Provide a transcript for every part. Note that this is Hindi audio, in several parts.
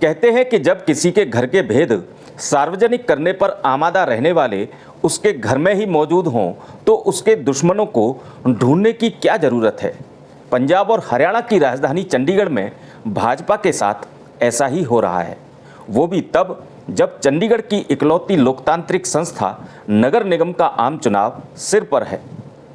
कहते हैं कि जब किसी के घर के भेद सार्वजनिक करने पर आमादा रहने वाले उसके घर में ही मौजूद हों तो उसके दुश्मनों को ढूंढने की क्या ज़रूरत है। पंजाब और हरियाणा की राजधानी चंडीगढ़ में भाजपा के साथ ऐसा ही हो रहा है, वो भी तब जब चंडीगढ़ की इकलौती लोकतांत्रिक संस्था नगर निगम का आम चुनाव सिर पर है।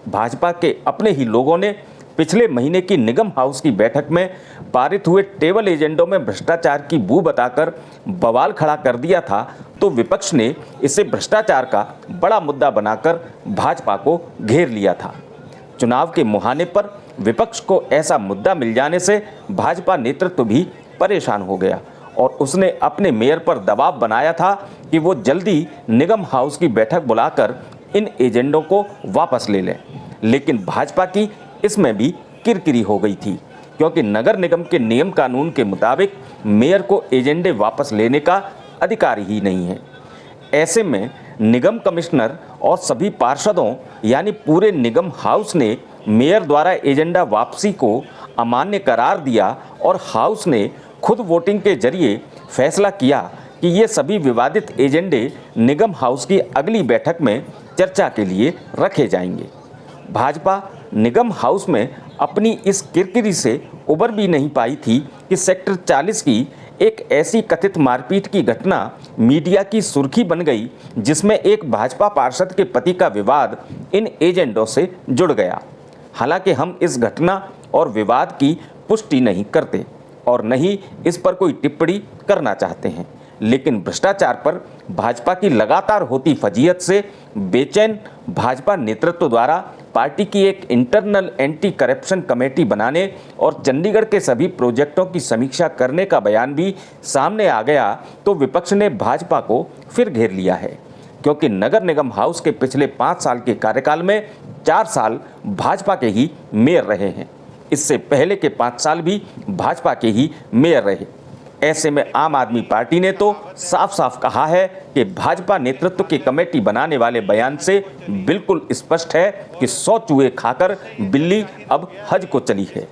भाजपा के अपने ही लोगों ने पिछले महीने की निगम हाउस की बैठक में पारित हुए टेबल एजेंडों में भ्रष्टाचार की बू बताकर बवाल खड़ा कर दिया था, तो विपक्ष ने इसे भ्रष्टाचार का बड़ा मुद्दा बनाकर भाजपा को घेर लिया था। चुनाव के मुहाने पर विपक्ष को ऐसा मुद्दा मिल जाने से भाजपा नेतृत्व भी परेशान हो गया और उसने अपने मेयर पर दबाव बनाया था कि वो जल्दी निगम हाउस की बैठक बुलाकर इन एजेंडों को वापस ले लें। लेकिन भाजपा की इसमें भी किरकिरी हो गई थी, क्योंकि नगर निगम के नियम कानून के मुताबिक मेयर को एजेंडे वापस लेने का अधिकार ही नहीं है। ऐसे में निगम कमिश्नर और सभी पार्षदों यानी पूरे निगम हाउस ने मेयर द्वारा एजेंडा वापसी को अमान्य करार दिया और हाउस ने खुद वोटिंग के जरिए फैसला किया कि ये सभी विवादित एजेंडे निगम हाउस की अगली बैठक में चर्चा के लिए रखे जाएंगे। भाजपा निगम हाउस में अपनी इस किरकिरी से उबर भी नहीं पाई थी कि सेक्टर 40 की एक ऐसी कथित मारपीट की घटना मीडिया की सुर्खी बन गई, जिसमें एक भाजपा पार्षद के पति का विवाद इन एजेंडों से जुड़ गया। हालांकि हम इस घटना और विवाद की पुष्टि नहीं करते और न ही इस पर कोई टिप्पणी करना चाहते हैं, लेकिन भ्रष्टाचार पर भाजपा की लगातार होती फजीहत से बेचैन भाजपा नेतृत्व द्वारा पार्टी की एक इंटरनल एंटी करप्शन कमेटी बनाने और चंडीगढ़ के सभी प्रोजेक्टों की समीक्षा करने का बयान भी सामने आ गया, तो विपक्ष ने भाजपा को फिर घेर लिया है, क्योंकि नगर निगम हाउस के पिछले 5 साल के कार्यकाल में 4 साल भाजपा के ही मेयर रहे हैं। इससे पहले के 5 साल भी भाजपा के ही मेयर रहे। ऐसे में आम आदमी पार्टी ने तो साफ साफ कहा है कि भाजपा नेतृत्व की कमेटी बनाने वाले बयान से बिल्कुल स्पष्ट है कि 100 चूहे खाकर बिल्ली अब हज को चली है।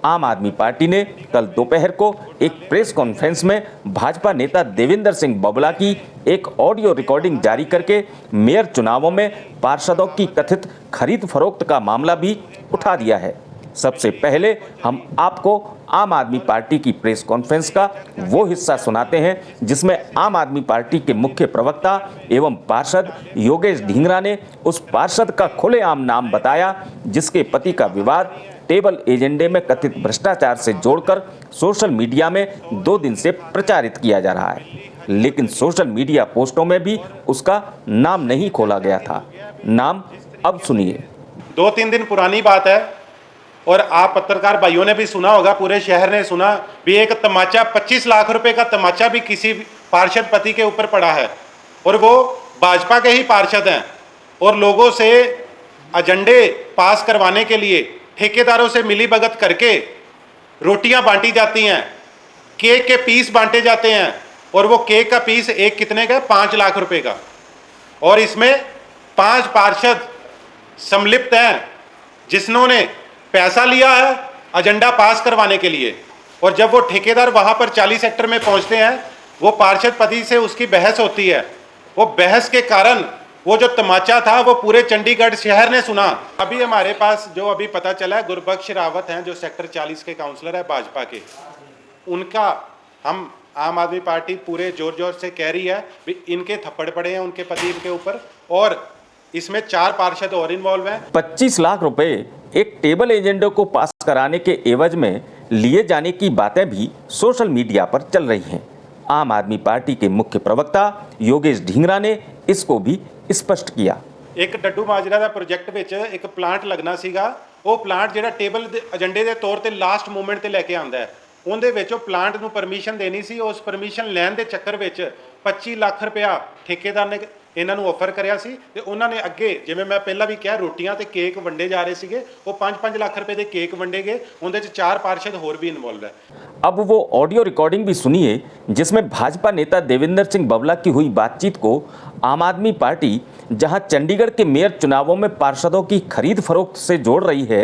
आम आदमी पार्टी ने कल दोपहर को एक प्रेस कॉन्फ्रेंस में भाजपा नेता देवेंद्र सिंह बबला की एक ऑडियो रिकॉर्डिंग जारी करके मेयर चुनावों में पार्षदों की कथित खरीद फरोख्त का मामला भी उठा दिया है। सबसे पहले हम आपको आम आदमी पार्टी की प्रेस कॉन्फ्रेंस का वो हिस्सा सुनाते हैं जिसमें आम आदमी पार्टी के मुख्य प्रवक्ता एवं पार्षद योगेश ढींगरा ने उस पार्षद का खुलेआम नाम बताया जिसके पति का विवाद टेबल एजेंडे में कथित भ्रष्टाचार से जोड़कर सोशल मीडिया में 2 दिन से प्रचारित किया जा रहा है, लेकिन सोशल मीडिया पोस्टों में भी उसका नाम नहीं खोला गया था। नाम अब सुनिए। 2-3 दिन पुरानी बात है और आप पत्रकार भाइयों ने भी सुना होगा, पूरे शहर ने सुना भी, एक तमाचा 25 लाख रुपए का तमाचा भी किसी पार्षद पति के ऊपर पड़ा है और वो भाजपा के ही पार्षद हैं और लोगों से एजेंडे पास करवाने के लिए ठेकेदारों से मिली भगत करके रोटियां बांटी जाती हैं, केक के पीस बांटे जाते हैं और वो केक का पीस एक कितने का? 5 लाख रुपए का। और इसमें 5 पार्षद सम्मिलित हैं जिन्होंने पैसा लिया है एजेंडा पास करवाने के लिए, और जब वो ठेकेदार वहां पर 40 सेक्टर में पहुंचते हैं, वो पार्षद पति से उसकी बहस होती है। वो बहस के कारण वो जो तमाचा था वो पूरे चंडीगढ़ शहर ने सुना। अभी हमारे पास जो अभी पता चला है, गुरबख्श रावत हैं जो सेक्टर 40 के काउंसलर है भाजपा के, उनका हम आम आदमी पार्टी पूरे जोर जोर से कह रही है भी इनके थप्पड़ पड़े हैं उनके पति के ऊपर, और इसमें 4 पार्षद और इन्वॉल्व हैं। 25 लाख रुपए एक टेबल एजेंडे को पास कराने के एवज में लिए जाने की बातें भी सोशल मीडिया पर चल रही हैं। आम आदमी पार्टी के मुख्य प्रवक्ता योगेश ढींगरा ने इसको भी स्पष्ट किया। एक डड्डू माजरा ਦਾ प्रोजेक्ट ਵਿੱਚ ਇੱਕ ਪਲਾਂਟ ਲੱਗਣਾ ਸੀਗਾ, ਉਹ ਪਲਾਂਟ ਜਿਹੜਾ ਟੇਬਲ ਦੇ ਏਜੰਡੇ ਦੇ ਤੌਰ ਤੇ ਲਾਸਟ ਮੂਮੈਂਟ ਤੇ ਲੈ ਕੇ ਆਂਦਾ ਹੈ, ਉਹਦੇ ਵਿੱਚ ਉਹ ਪਲਾਂਟ ਨੂੰ ਪਰਮਿਸ਼ਨ ਦੇਣੀ ਸੀ। ਉਸ ਪਰਮਿਸ਼ਨ ਲੈਣ ਦੇ ਚੱਕਰ ਵਿੱਚ 25 ਲੱਖ ਰੁਪਇਆ ਠੇਕੇਦਾਰ ਨੇ ਇਹਨਾਂ ਨੂੰ ਆਫਰ ਕਰਿਆ ਸੀ ਤੇ ਉਹਨਾਂ ਨੇ ਅੱਗੇ, ਜਿਵੇਂ ਮੈਂ ਪਹਿਲਾਂ ਵੀ ਕਿਹਾ, ਰੋਟੀਆਂ ਤੇ ਕੇਕ ਵੰਡੇ ਜਾ ਰਹੇ ਸੀਗੇ। ਉਹ 5-5 ਲੱਖ रुपए ਦੇ ਕੇਕ ਵੰਡੇ ਗਏ, ਉਹਦੇ ਚ 4 पार्षद ਹੋਰ भी इन्वॉल्व है। अब वो ऑडियो रिकॉर्डिंग भी सुनिए जिसमें भाजपा नेता देवेंद्र सिंह बबला की हुई बातचीत को आम आदमी पार्टी जहां चंडीगढ़ के मेयर चुनावों में पार्षदों की खरीद फरोख्त से जोड़ रही है,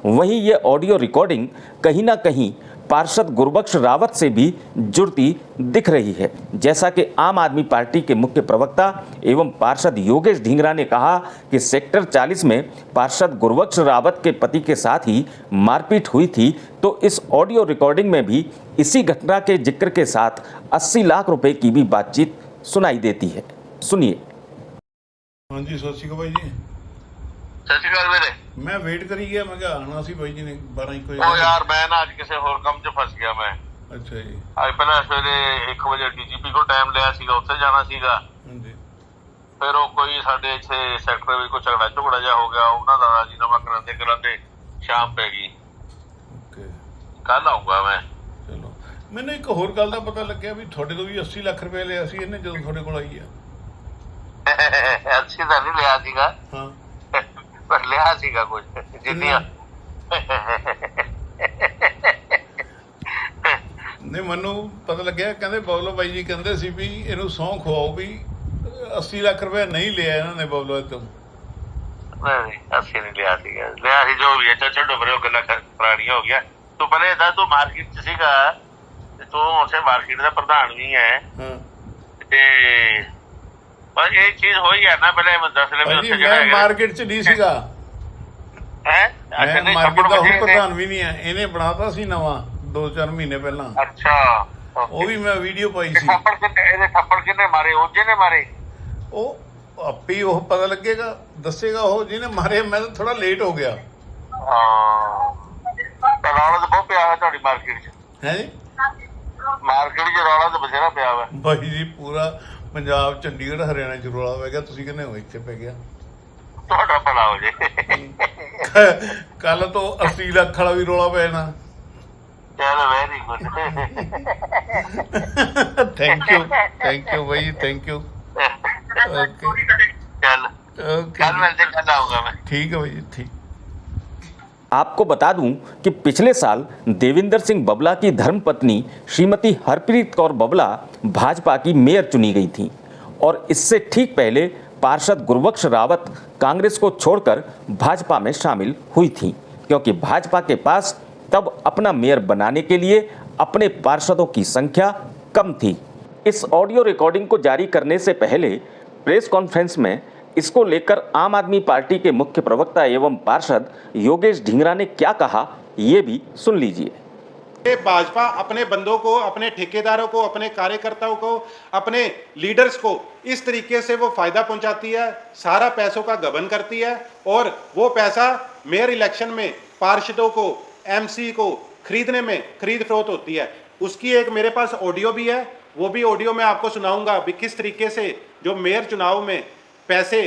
वहीं ये ऑडियो रिकॉर्डिंग कहीं ना कहीं पार्षद गुरबख्श रावत से भी जुड़ती दिख रही है। जैसा कि आम आदमी पार्टी के मुख्य प्रवक्ता एवं पार्षद योगेश ढींगरा ने कहा कि सेक्टर 40 में पार्षद गुरबख्श रावत के पति के साथ ही मारपीट हुई थी, तो इस ऑडियो रिकॉर्डिंग में भी इसी घटना के जिक्र के साथ 80 लाख रुपए की भी बातचीत सुनाई देती है। सुनिए। हाँ जी, सत श्री अकाल भाई जी। ਸਤਿ ਸ਼੍ਰੀ ਅਕਾਲ ਵੀਰੇ। मैं वेट करी गया, मैं क्या आना सी भाई जी ने 12 कोई। ਉਹ ਯਾਰ ਮੈਂ ਨਾ ਅੱਜ ਕਿਸੇ ਹੋਰ ਕੰਮ 'ਚ ਫਸ ਗਿਆ ਮੈਂ। अच्छा जी। ਅੱਜ ਪਹਿਲਾਂ ਸਵੇਰੇ 1 ਵਜੇ ਡੀਜੀਪੀ ਕੋਲ ਟਾਈਮ ਲਿਆ ਸੀਗਾ, ਉੱਥੇ ਜਾਣਾ ਸੀਗਾ। हाँ जी। ਫਿਰ ਉਹ ਕੋਈ ਸਾਡੇ ਇੱਥੇ ਸੈਕਟਰ ਵਿੱਚ ਕੋਈ ਝਗੜਾ ਜਿਹਾ ਹੋ ਗਿਆ, ਉਹਨਾਂ ਦਾ ਰਾਜੀਨਾਮਾ ਕਰਾਉਂਦੇ ਸ਼ਾਮ ਪੈ ਗਈ। ओके, ਕੱਲ ਆਊਂਗਾ ਮੈਂ। चलो मैंने एक होर गल का पता लग्या भी थोड़े तो भी 80 लाख रुपए लिया सी इन्हें जो थोड़े कोल आई है। ਅੱਛੀ ਤਾਂ ਨਹੀਂ ਲਿਆ ਸੀਗਾ, हाँ ਪਰ ਲਿਆ ਸੀਗਾ ਕੁਝ ਜਿੰਨੀਆਂ। नहीं मैनू पता लग्या कहते बबलो भाई जी कहते सी भी इनू सौं खवाओ भी 80 लाख रुपया नहीं लिया इन्होंने बबलो तो। ਨਹੀਂ ਅਸੀਂ ਨਹੀਂ ਲਿਆ ਸੀਗਾ, ਲਿਆ ਸੀ ਜੋ ਵੀ ਹੈ। ਚੱਲ ਛੱਡੋ ਪਰੇ, ਉਹ ਗੱਲਾਂ ਪੁਰਾਣੀਆਂ ਹੋ ਗਿਆ। ਤੂੰ ਪਹਿਲੇ ਦੱਸ, ਤੂੰ ਮਾਰਕੀਟ 'ਚ ਸੀਗਾ ਤੇ ਤੂੰ ਉਸੇ ਮਾਰਕੀਟ ਦਾ ਪ੍ਰਧਾਨ ਵੀ ਹੈ हाँ ਤੇ ਪਰ ਇਹ ਚੀਜ਼ ਹੋਈ ਹੈ ਨਾ, ਪਹਿਲੇ ਮੈਂ ਦੱਸ ਲੈ ਵੀ भाई जी ਉੱਥੇ मैं मार्केट च नहीं सीगा, ਹੈ मैं मार्केट का होर प्रधान भी नहीं है, इन्हें बनाता सी नवा 2-4 महीने पहला। ਅੱਛਾ वो भी मैं वीडियो पाई सी। ਥੱਪੜ ਕਿੰਨੇ ਮਾਰੇ? ਉਹਜੇ ਨੇ ਮਾਰੇ। ਉਹ ਆਪੇ ਹੀ ਉਹ ਪਤਾ ਲੱਗੇਗਾ, ਦੱਸੇਗਾ ਉਹ ਜਿਹਨੇ ਮਾਰੇ। ਮੈਂ ਤਾਂ ਥੋੜਾ ਲੇਟ ਹੋ ਗਿਆ। ਹਾਂ ਤਾਂ ਰੌਲਾ ਤਾਂ ਬਹੁਤ ਪਿਆ ਹੈ ਤੁਹਾਡੀ ਮਾਰਕੀਟ 'ਚ। ਹੈ ਜੀ, ਮਾਰਕੀਟ 'ਚ ਰੌਲਾ ਤਾਂ ਬਥੇਰਾ ਪਿਆ ਵਾ। ਬਾਈ ਜੀ ਪੂਰਾ ਪੰਜਾਬ, ਚੰਡੀਗੜ੍ਹ, ਹਰਿਆਣਾ ਚ ਰੌਲਾ ਪੈ ਗਿਆ। ਤੁਸੀਂ ਕਹਿੰਦੇ ਹੋ ਇੱਥੇ ਪੈ ਗਿਆ। ਤੁਹਾਡਾ ਭਲਾ ਹੋ ਜੇ। ਕੱਲ ਤੋਂ 80 ਲੱਖ ਵਾਲਾ ਵੀ ਰੌਲਾ ਪੈ ਜਾਣਾ। ਚੱਲ ਵੈਰੀ ਗੁੱਡ। ਥੈਂਕ ਯੂ ਬਾਈ ਜੀ, ਥੈਂਕ ਯੂ। ਚੱਲ ओके, ਕੱਲ ਮਿਲਦੇ, ਕੱਲ ਆਊਂਗਾ ਮੈਂ। ठीक है भाई जी, ठीक। आपको बता दूं कि पिछले साल देविंदर सिंह बबला की धर्मपत्नी श्रीमती हरप्रीत कौर बबला भाजपा की मेयर चुनी गई थी और इससे ठीक पहले पार्षद गुरबख्श रावत कांग्रेस को छोड़कर भाजपा में शामिल हुई थी, क्योंकि भाजपा के पास तब अपना मेयर बनाने के लिए अपने पार्षदों की संख्या कम थी। इस ऑडियो रिकॉर्डिंग को जारी करने से पहले प्रेस कॉन्फ्रेंस में इसको लेकर आम आदमी पार्टी के मुख्य प्रवक्ता एवं पार्षद योगेश ढींगरा ने क्या कहा, ये भी सुन लीजिए। भाजपा अपने बंदों को, अपने ठेकेदारों को, अपने कार्यकर्ताओं को, अपने लीडर्स को इस तरीके से वो फायदा पहुंचाती है, सारा पैसों का गबन करती है और वो पैसा मेयर इलेक्शन में पार्षदों को, एमसी को खरीदने में खरीद फरोख्त होती है। उसकी एक मेरे पास ऑडियो भी है, वो भी ऑडियो मैं आपको सुनाऊंगा भी किस तरीके से जो मेयर चुनाव में पैसे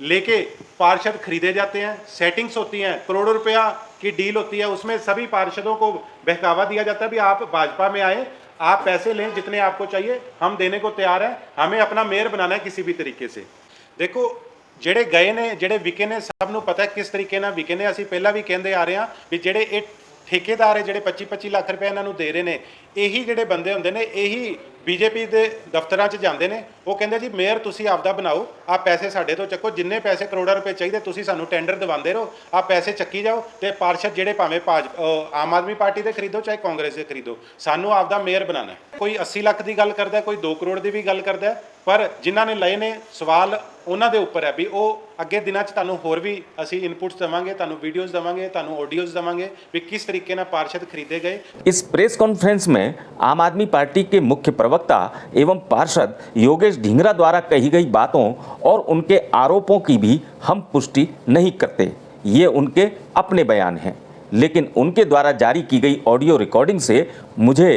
लेके पार्षद खरीदे जाते हैं, सेटिंग्स होती हैं, करोड़ों रुपया की डील होती है, उसमें सभी पार्षदों को बहकावा दिया जाता है भी आप भाजपा में आए, आप पैसे लें जितने आपको चाहिए, हम देने को तैयार हैं, हमें अपना मेयर बनाना है किसी भी तरीके से। देखो ਜਿਹੜੇ ਗਏ ਨੇ, ਜਿਹੜੇ ਵਿਕੇ ਨੇ, ਸਭ ਨੂੰ ਪਤਾ ਕਿਸ ਤਰੀਕੇ ਨਾਲ ਵਿਕੇ ਨੇ। ਅਸੀਂ ਪਹਿਲਾਂ ਵੀ ਕਹਿੰਦੇ ਆ ਰਹੇ ਹਾਂ ਵੀ ਜਿਹੜੇ ਇਹ ਠੇਕੇਦਾਰ ਹੈ, ਜਿਹੜੇ 25-25 ਲੱਖ ਰੁਪਏ ਇਹਨਾਂ ਨੂੰ ਦੇ ਰਹੇ ਨੇ, ਇਹੀ ਜਿਹੜੇ ਬੰਦੇ ਹੁੰਦੇ ਨੇ, ਇਹੀ ਬੀਜੇਪੀ ਦੇ ਦਫ਼ਤਰਾਂ 'ਚ ਜਾਂਦੇ ਨੇ। ਉਹ ਕਹਿੰਦੇ ਜੀ ਮੇਅਰ ਤੁਸੀਂ ਆਪਦਾ ਬਣਾਓ, ਆ ਪੈਸੇ ਸਾਡੇ ਤੋਂ ਚੱਕੋ, ਜਿੰਨੇ ਪੈਸੇ ਕਰੋੜਾਂ ਰੁਪਏ ਚਾਹੀਦੇ ਤੁਸੀਂ ਸਾਨੂੰ ਟੈਂਡਰ ਦਿਵਾਉਂਦੇ ਰਹੋ, ਆ ਪੈਸੇ ਚੱਕੀ ਜਾਓ ਤੇ ਪਾਰਸ਼ਦ ਜਿਹੜੇ ਭਾਵੇਂ ਆਮ ਆਦਮੀ ਪਾਰਟੀ ਦੇ ਖਰੀਦੋ ਚਾਹੇ ਕਾਂਗਰਸ ਦੇ ਖਰੀਦੋ, ਸਾਨੂੰ ਆਪਦਾ ਮੇਅਰ ਬਣਾਉਣਾ। ਕੋਈ 80 ਲੱਖ ਦੀ ਗੱਲ ਕਰਦਾ, ਕੋਈ 2 ਕਰੋੜ ਦੀ ਵੀ ਗੱਲ ਕਰਦਾ, ਪਰ ਜਿਨ੍ਹਾਂ ਨੇ ਲਏ ਨੇ ਸਵਾਲ ਉਹਨਾਂ ਦੇ ਉੱਪਰ ਹੈ ਵੀ ਉਹ ਅੱਗੇ ਦਿਨਾਂ 'ਚ ਤੁਹਾਨੂੰ ਹੋਰ ਵੀ ਅਸੀਂ ਇਨਪੁट्स ਦੇਵਾਂਗੇ, ਤੁਹਾਨੂੰ ਵੀਡੀਓਜ਼ ਦੇਵਾਂਗੇ, ਤੁਹਾਨੂੰ ਆਡੀਓਜ਼ ਦੇਵਾਂਗੇ ਵੀ किस तरीके ਨਾਲ पार्षद खरीदे गए। इस प्रेस कॉन्फ्रेंस में आम आदमी पार्टी के मुख्य प्रवक्ता एवं पार्षद योगेश ढींगरा द्वारा कही गई बातों और उनके आरोपों की भी हम पुष्टि नहीं करते, ये उनके अपने बयान हैं। लेकिन उनके द्वारा जारी की गई ऑडियो रिकॉर्डिंग से मुझे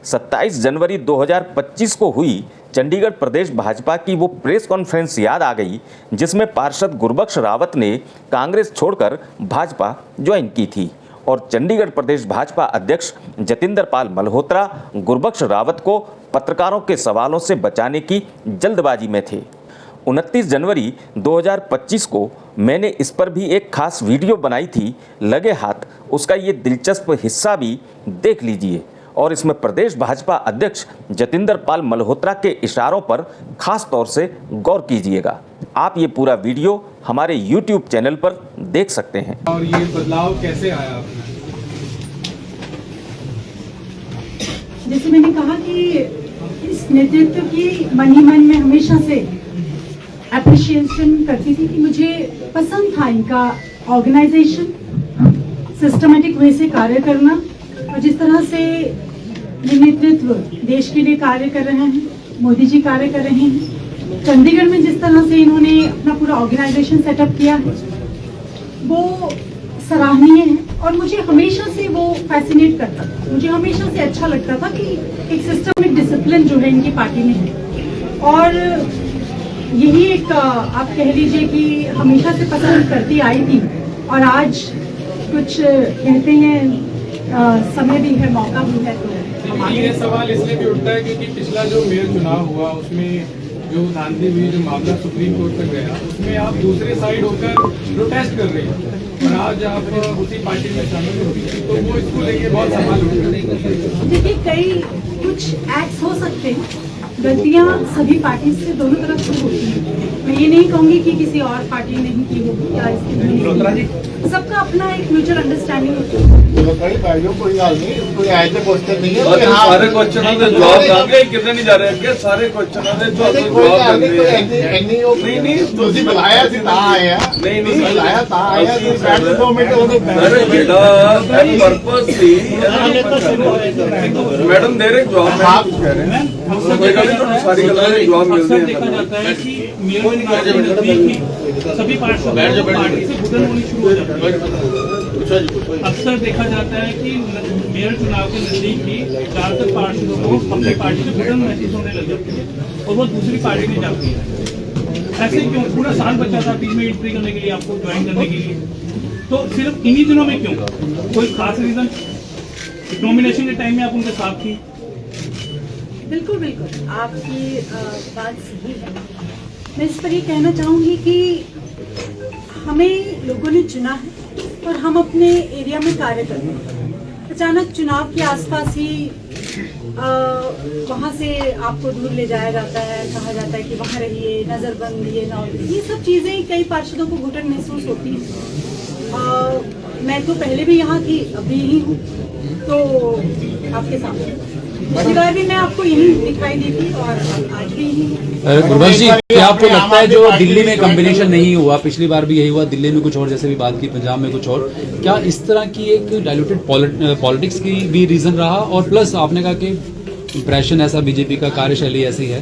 27 जनवरी 2025 को हुई चंडीगढ़ प्रदेश भाजपा की वो प्रेस कॉन्फ्रेंस याद आ गई, जिसमें पार्षद गुरबख्श रावत ने कांग्रेस छोड़कर भाजपा ज्वाइन की थी और चंडीगढ़ प्रदेश भाजपा अध्यक्ष जतिंदर पाल मल्होत्रा गुरबख्श रावत को पत्रकारों के सवालों से बचाने की जल्दबाजी में थे। 29 जनवरी 2025 को मैंने इस पर भी एक खास वीडियो बनाई थी, लगे हाथ उसका ये दिलचस्प हिस्सा भी देख लीजिए और इसमें प्रदेश भाजपा अध्यक्ष जतिंदर पाल मल्होत्रा के इशारों पर खास तौर से गौर कीजिएगा। आप ये पूरा वीडियो हमारे YouTube चैनल पर देख सकते हैं। और ये बदलाव कैसे आया आपने? जैसे मैंने कहा कि इस नेतृत्व की मन ही मन में हमेशा से अप्रिशिएशन करती थी कि मुझे पसंद था इनका ऑर्गेनाइजेशन, सिस्टमेटिक वे से कार्य करना, और जिस तरह से ये नेतृत्व देश के लिए कार्य कर रहे हैं, मोदी जी कार्य कर रहे हैं, चंडीगढ़ में जिस तरह से इन्होंने अपना पूरा ऑर्गेनाइजेशन सेटअप किया है वो सराहनीय है। और मुझे हमेशा से वो फैसिनेट करता था, मुझे हमेशा से अच्छा लगता था कि एक सिस्टमिक डिसिप्लिन जो है इनकी पार्टी में है, और यही एक आप कह लीजिए कि हमेशा से पसंद करती आई थी। और आज कुछ कहते हैं समय भी है, मौका भी है, तो ये सवाल इसलिए भी उठता है क्योंकि पिछला जो मेयर चुनाव हुआ उसमें जो धांधली हुई, जो मामला सुप्रीम कोर्ट तक गया, उसमें आप दूसरे साइड होकर प्रोटेस्ट कर रहे हैं और आज आप उसी पार्टी में शामिल हो गई, तो वो इसको लेके बहुत सवाल उठ रहे हैं। देखिए, कई कुछ एक्ट्स हो सकते हैं, गलतियां सभी पार्टी से दोनों तरफ से होती हैं। मैं ये नहीं कहूंगी कि किसी और पार्टी ने नहीं की होगी या इसकी, सबका अपना एक म्यूचुअल अंडरस्टैंडिंग होती है। कोई गल नहीं, कोई ऐसे क्वेश्चन नहीं है। सारे क्वेश्चनों के जवाब देंगे, कितने नहीं जा रहे हैं, सारे क्वेश्चनों के जवाब देंगे। नहीं ਤੁਸੀਂ ਬੁਲਾਇਆ ਸੀ ਤਾਂ ਆਏ ਆ। नहीं ਬੁਲਾਇਆ ਤਾਂ ਆਏ ਆ, ਤੁਸੀਂ ਬੈਠ ਕੇ 2 ਮਿੰਟ ਉਹਨੂੰ अरे बेटा पर्पज थी मैडम दे रहे जवाब आप कह रहे हैं सारी गल्लां दे जवाब मिलते हैं। देखा जाता है कि मेयर के नजदीक ही सभी पार्टियों पार्टी से घुटन होनी शुरू हो जाती है। अक्सर देखा जाता है कि मेयर चुनाव के नजदीक ही ज्यादातर पार्षदों को अपनी पार्टी से घुटन महसूस होने लग जाती है और वो दूसरी पार्टी में जाती है। ऐसे क्यों? पूरा साल बचा था बीच में एंट्री करने के लिए, आपको ज्वाइन करने के लिए, तो सिर्फ इन्हीं दिनों में क्यों? कोई खास रीजन? नॉमिनेशन के टाइम में आप उनके साथ थी? बिल्कुल बिल्कुल, आपकी बात सही है। मैं इस पर ये कहना चाहूँगी कि हमें लोगों ने चुना है और हम अपने एरिया में कार्य करते हैं। अचानक चुनाव के आसपास ही वहाँ से आपको दूर ले जाया जाता है, कहा जाता है कि वहाँ रहिए, नज़रबंद ये ना, ये सब चीज़ें कई पार्षदों को घुटन महसूस होती है। मैं तो पहले भी यहाँ थी, अभी यही हूँ, तो आपके सामने पिछली बार भी मैं आपको यही दिखाई दी थी और आज भी यही। गुरबंश जी, क्या आपको लगता है जो दिल्ली में कॉम्बिनेशन नहीं हुआ, पिछली बार भी यही हुआ, दिल्ली में कुछ और जैसे भी बात की, पंजाब में कुछ और, क्या इस तरह की एक डाइल्यूटेड पॉलिटिक्स की भी रीजन रहा? और प्लस आपने कहा कि इंप्रेशन ऐसा बीजेपी का, कार्यशैली ऐसी है,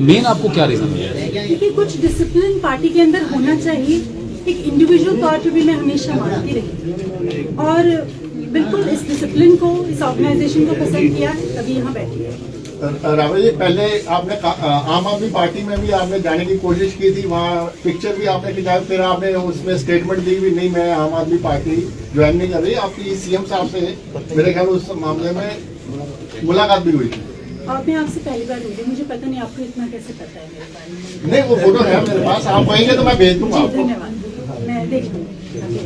मेन आपको क्या रीजन है? देखिए, कुछ डिसिप्लिन पार्टी के अंदर होना चाहिए। एक इंडिविजुअल तौर पे भी मैं हमेशा मानती रही और बिल्कुल इस डिसिप्लिन को, इस ऑर्गेनाइजेशन को पसंद किया, तभी यहाँ बैठी है। रावल जी, पहले आपने आम आदमी पार्टी में भी आपने जाने की कोशिश की थी, वहाँ पिक्चर भी आपने खिंचाया, फिर आपने उसमें स्टेटमेंट दी भी नहीं मैं आम आदमी पार्टी ज्वाइन नहीं कर रही। आपकी सीएम साहब से मेरे ख्याल उस मामले में मुलाकात भी हुई थी। और मैं आपसे पहली बार मिली, मुझे पता नहीं आपको इतना कैसे पता है मेरे बारे में। नहीं, वो फोटो है मेरे पास, आप कहेंगे तो मैं भेज दूंगा आपको। धन्यवाद, मैं देख लूँगी।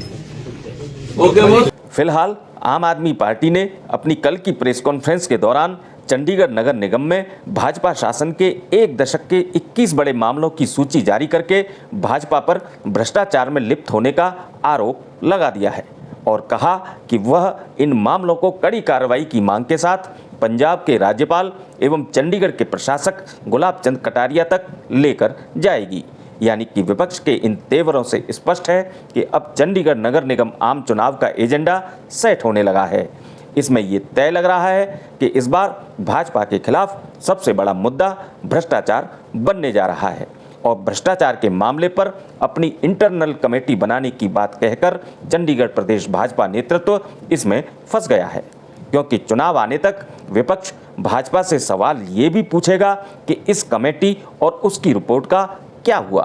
फिलहाल आम आदमी पार्टी ने अपनी कल की प्रेस कॉन्फ्रेंस के दौरान चंडीगढ़ नगर निगम में भाजपा शासन के 1 दशक के 21 बड़े मामलों की सूची जारी करके भाजपा पर भ्रष्टाचार में लिप्त होने का आरोप लगा दिया है और कहा कि वह इन मामलों को कड़ी कार्रवाई की मांग के साथ पंजाब के राज्यपाल एवं चंडीगढ़ के प्रशासक गुलाब चंद कटारिया तक लेकर जाएगी। यानी कि विपक्ष के इन तेवरों से स्पष्ट है कि अब चंडीगढ़ नगर निगम आम चुनाव का एजेंडा सेट होने लगा है। इसमें ये तय लग रहा है कि इस बार भाजपा के खिलाफ सबसे बड़ा मुद्दा भ्रष्टाचार बनने जा रहा है और भ्रष्टाचार के मामले पर अपनी इंटरनल कमेटी बनाने की बात कहकर चंडीगढ़ प्रदेश भाजपा नेतृत्व इसमें फंस गया है, क्योंकि चुनाव आने तक विपक्ष भाजपा से सवाल ये भी पूछेगा कि इस कमेटी और उसकी रिपोर्ट का क्या हुआ।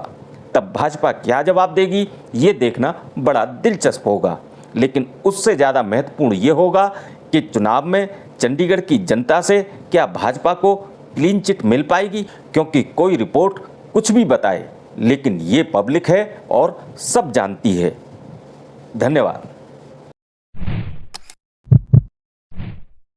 तब भाजपा क्या जवाब देगी, ये देखना बड़ा दिलचस्प होगा। लेकिन उससे ज़्यादा महत्वपूर्ण ये होगा कि चुनाव में चंडीगढ़ की जनता से क्या भाजपा को क्लीन चिट मिल पाएगी, क्योंकि कोई रिपोर्ट कुछ भी बताए, लेकिन ये पब्लिक है और सब जानती है। धन्यवाद।